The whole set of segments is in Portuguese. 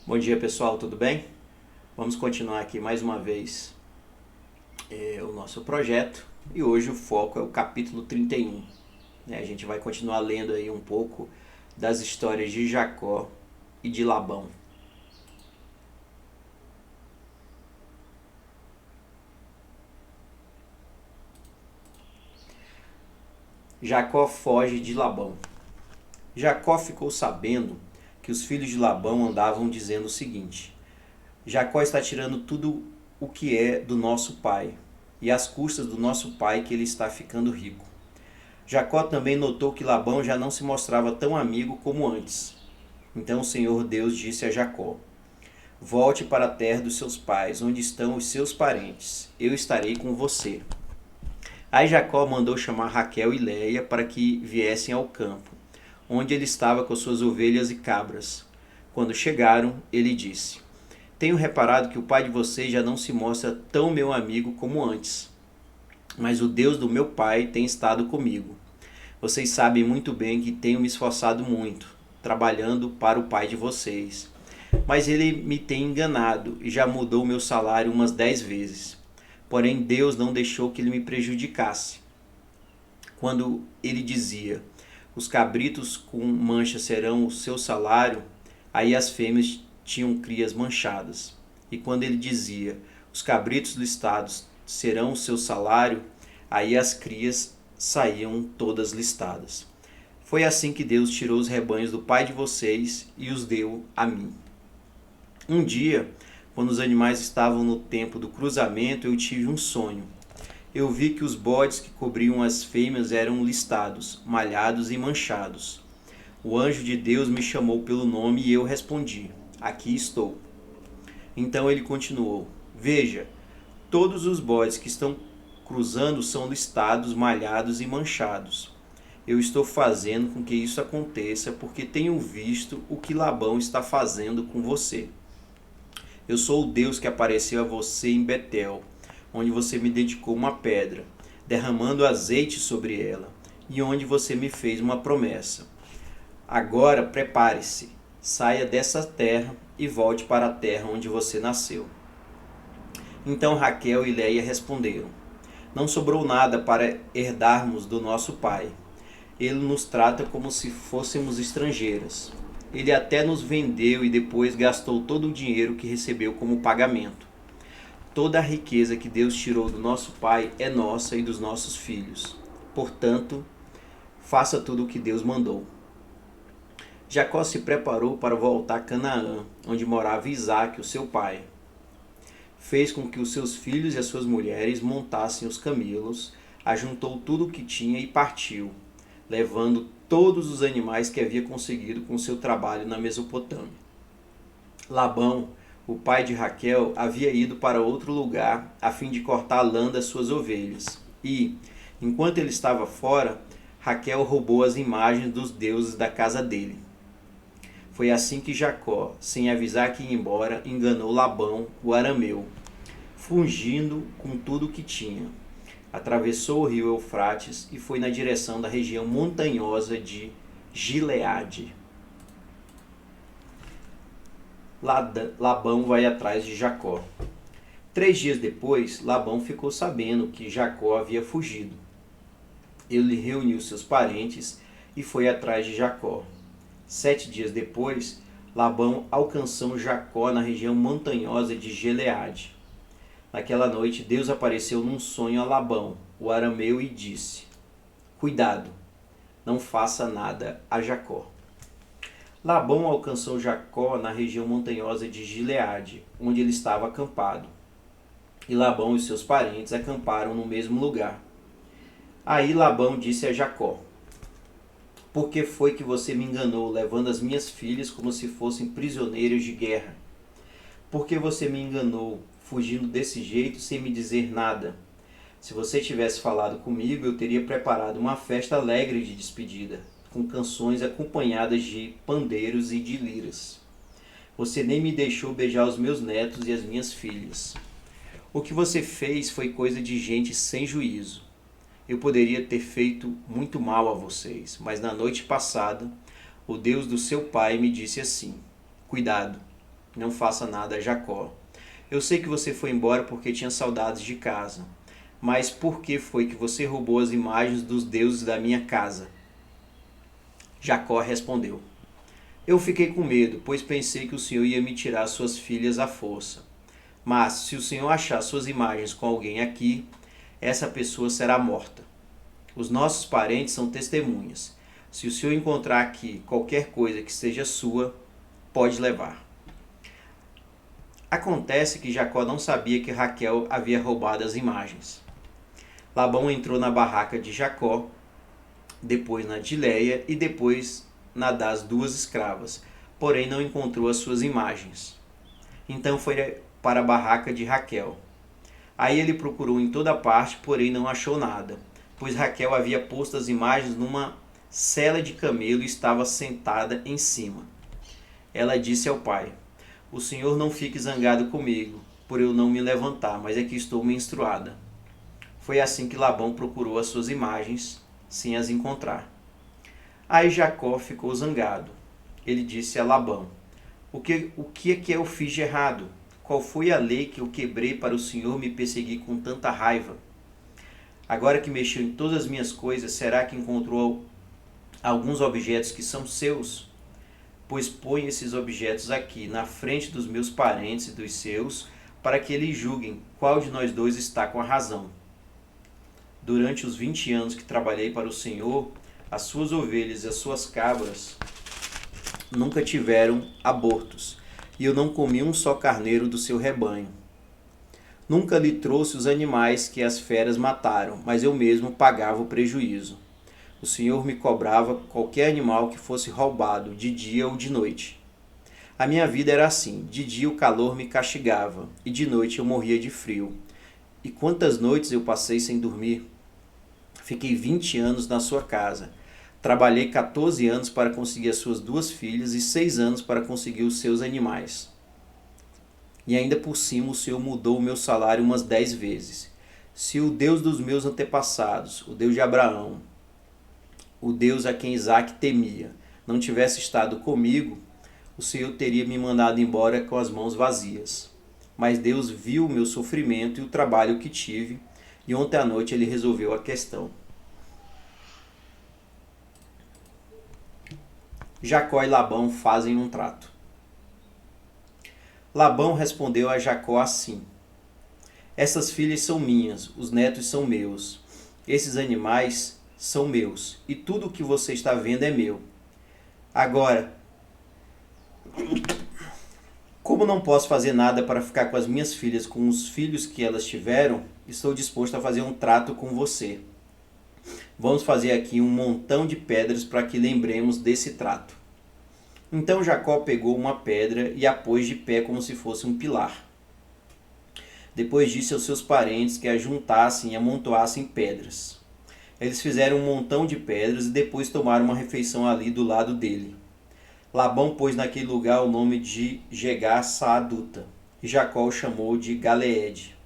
Bom dia pessoal, tudo bem? Vamos continuar aqui mais uma vez o nosso projeto e hoje o foco é o capítulo 31. A gente vai continuar lendo aí um pouco das histórias de Jacó e de Labão. Jacó foge de Labão. Jacó ficou sabendo que os filhos de Labão andavam dizendo o seguinte: Jacó está tirando tudo o que é do nosso pai, e às custas do nosso pai que ele está ficando rico. Jacó também notou que Labão já não se mostrava tão amigo como antes. Então o Senhor Deus disse a Jacó: Volte para a terra dos seus pais, onde estão os seus parentes. Eu estarei com você. Aí Jacó mandou chamar Raquel e Léia para que viessem ao campo, onde ele estava com suas ovelhas e cabras. Quando chegaram, ele disse: Tenho reparado que o pai de vocês já não se mostra tão meu amigo como antes. Mas o Deus do meu pai tem estado comigo. Vocês sabem muito bem que tenho me esforçado muito, trabalhando para o pai de vocês. Mas ele me tem enganado e já mudou o meu salário umas 10 vezes. Porém, Deus não deixou que ele me prejudicasse. Quando ele dizia: Os cabritos com mancha serão o seu salário, aí as fêmeas tinham crias manchadas. E quando ele dizia: Os cabritos listados serão o seu salário, aí as crias saíam todas listadas. Foi assim que Deus tirou os rebanhos do pai de vocês e os deu a mim. Um dia, quando os animais estavam no tempo do cruzamento, eu tive um sonho. Eu vi que os bodes que cobriam as fêmeas eram listados, malhados e manchados. O anjo de Deus me chamou pelo nome e eu respondi: Aqui estou. Então ele continuou: Veja, todos os bodes que estão cruzando são listados, malhados e manchados. Eu estou fazendo com que isso aconteça porque tenho visto o que Labão está fazendo com você. Eu sou o Deus que apareceu a você em Betel, onde você me dedicou uma pedra, derramando azeite sobre ela, e onde você me fez uma promessa. Agora prepare-se, saia dessa terra e volte para a terra onde você nasceu. Então Raquel e Léia responderam: Não sobrou nada para herdarmos do nosso pai. Ele nos trata como se fôssemos estrangeiras. Ele até nos vendeu e depois gastou todo o dinheiro que recebeu como pagamento. Toda a riqueza que Deus tirou do nosso pai é nossa e dos nossos filhos. Portanto, faça tudo o que Deus mandou. Jacó se preparou para voltar a Canaã, onde morava Isaque, o seu pai. Fez com que os seus filhos e as suas mulheres montassem os camelos, ajuntou tudo o que tinha e partiu, levando todos os animais que havia conseguido com seu trabalho na Mesopotâmia. Labão, o pai de Raquel, havia ido para outro lugar a fim de cortar a lã das suas ovelhas. E, enquanto ele estava fora, Raquel roubou as imagens dos deuses da casa dele. Foi assim que Jacó, sem avisar que ia embora, enganou Labão, o arameu, fugindo com tudo o que tinha. Atravessou o rio Eufrates e foi na direção da região montanhosa de Gileade. Labão vai atrás de Jacó. 3 dias depois, Labão ficou sabendo que Jacó havia fugido. Ele reuniu seus parentes e foi atrás de Jacó. 7 dias depois, Labão alcançou Jacó na região montanhosa de Gileade. Naquela noite, Deus apareceu num sonho a Labão, o arameu, e disse: Cuidado, não faça nada a Jacó. Labão alcançou Jacó na região montanhosa de Gileade, onde ele estava acampado. E Labão e seus parentes acamparam no mesmo lugar. Aí Labão disse a Jacó: Por que foi que você me enganou, levando as minhas filhas como se fossem prisioneiras de guerra? Por que você me enganou, fugindo desse jeito sem me dizer nada? Se você tivesse falado comigo, eu teria preparado uma festa alegre de despedida, com canções acompanhadas de pandeiros e de liras. Você nem me deixou beijar os meus netos e as minhas filhas. O que você fez foi coisa de gente sem juízo. Eu poderia ter feito muito mal a vocês, mas na noite passada, o Deus do seu pai me disse assim: Cuidado, Não faça nada a Jacó. Eu sei que você foi embora porque tinha saudades de casa. Mas por que foi que você roubou as imagens dos deuses da minha casa? Jacó respondeu: Eu fiquei com medo, pois pensei que o Senhor ia me tirar suas filhas à força. Mas se o Senhor achar suas imagens com alguém aqui, essa pessoa será morta. Os nossos parentes são testemunhas. Se o Senhor encontrar aqui qualquer coisa que seja sua, pode levar. Acontece que Jacó não sabia que Raquel havia roubado as imagens. Labão entrou na barraca de Jacó, depois na de Léia e depois na das duas escravas, porém não encontrou as suas imagens. Então foi para a barraca de Raquel. Aí ele procurou em toda parte, porém não achou nada, pois Raquel havia posto as imagens numa sela de camelo e estava sentada em cima. Ela disse ao pai: O Senhor não fique zangado comigo, por eu não me levantar, mas é que estou menstruada. Foi assim que Labão procurou as suas imagens, sem as encontrar. Aí Jacó ficou zangado. Ele disse a Labão: O que é que eu fiz de errado? Qual foi a lei que eu quebrei para o Senhor me perseguir com tanta raiva? Agora que mexeu em todas as minhas coisas, será que encontrou alguns objetos que são seus? Pois põe esses objetos aqui, na frente dos meus parentes e dos seus, para que eles julguem qual de nós dois está com a razão. Durante os 20 anos que trabalhei para o Senhor, as suas ovelhas e as suas cabras nunca tiveram abortos, e eu não comi um só carneiro do seu rebanho. Nunca lhe trouxe os animais que as feras mataram, mas eu mesmo pagava o prejuízo. O Senhor me cobrava qualquer animal que fosse roubado, de dia ou de noite. A minha vida era assim: de dia o calor me castigava, e de noite eu morria de frio. E quantas noites eu passei sem dormir? Fiquei 20 anos na sua casa. Trabalhei 14 anos para conseguir as suas 2 filhas e 6 anos para conseguir os seus animais. E ainda por cima o Senhor mudou o meu salário umas 10 vezes. Se o Deus dos meus antepassados, o Deus de Abraão, o Deus a quem Isaac temia, não tivesse estado comigo, o Senhor teria me mandado embora com as mãos vazias. Mas Deus viu o meu sofrimento e o trabalho que tive, e ontem à noite ele resolveu a questão. Jacó e Labão fazem um trato. Labão respondeu a Jacó assim: Essas filhas são minhas, os netos são meus, esses animais são meus, e tudo o que você está vendo é meu. Agora, como não posso fazer nada para ficar com as minhas filhas com os filhos que elas tiveram, estou disposto a fazer um trato com você. Vamos fazer aqui um montão de pedras para que lembremos desse trato. Então Jacó pegou uma pedra e a pôs de pé como se fosse um pilar. Depois disse aos seus parentes que a juntassem e amontoassem pedras. Eles fizeram um montão de pedras e depois tomaram uma refeição ali do lado dele. Labão pôs naquele lugar o nome de Jegar-Saaduta, e Jacó o chamou de Galeede.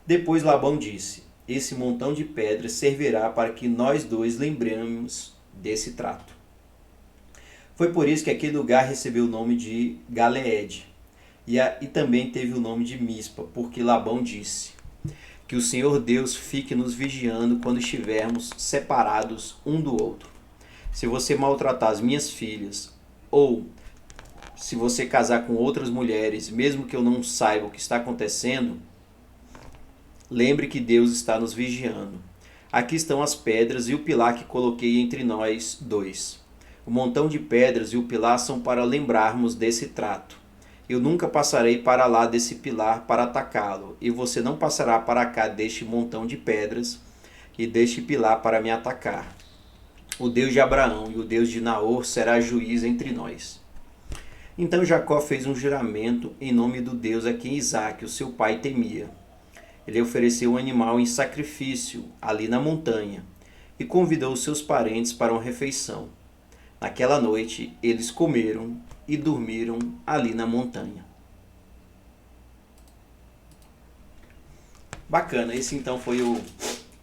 Depois Labão disse: Esse montão de pedras servirá para que nós dois lembremos desse trato. Foi por isso que aquele lugar recebeu o nome de Galeede, e também teve o nome de Mispa, porque Labão disse: Que o Senhor Deus fique nos vigiando quando estivermos separados um do outro. Se você maltratar as minhas filhas, ou se você casar com outras mulheres, mesmo que eu não saiba o que está acontecendo, lembre que Deus está nos vigiando. Aqui estão as pedras e o pilar que coloquei entre nós dois. O montão de pedras e o pilar são para lembrarmos desse trato. Eu nunca passarei para lá desse pilar para atacá-lo, e você não passará para cá deste montão de pedras e deste pilar para me atacar. O Deus de Abraão e o Deus de Naor será juiz entre nós. Então Jacó fez um juramento em nome do Deus a quem Isaac, o seu pai, temia. Ele ofereceu um animal em sacrifício ali na montanha e convidou seus parentes para uma refeição. Naquela noite eles comeram e dormiram ali na montanha. Bacana, esse então foi o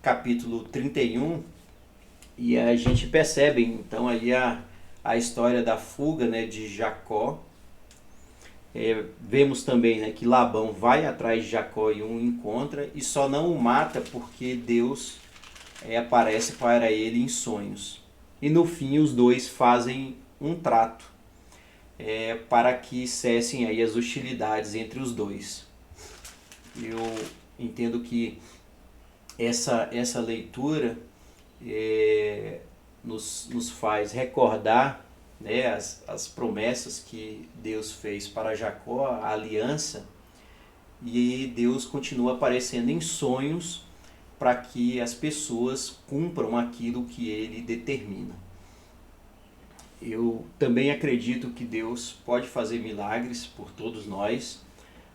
capítulo 31. E a gente percebe então ali a história da fuga, né, de Jacó. Vemos também, né, que Labão vai atrás de Jacó e o encontra e só não o mata porque Deus aparece para ele em sonhos. E no fim os dois fazem um trato para que cessem aí as hostilidades entre os dois. Eu entendo que essa leitura nos faz recordar, né, as promessas que Deus fez para Jacó, a aliança, e Deus continua aparecendo em sonhos para que as pessoas cumpram aquilo que ele determina. Eu também acredito que Deus pode fazer milagres por todos nós,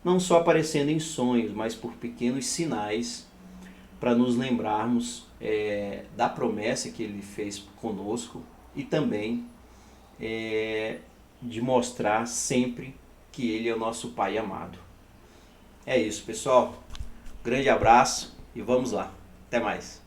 não só aparecendo em sonhos, mas por pequenos sinais para nos lembrarmos da promessa que ele fez conosco e também de mostrar sempre que ele é o nosso Pai amado. É isso, pessoal. Grande abraço e vamos lá. Até mais.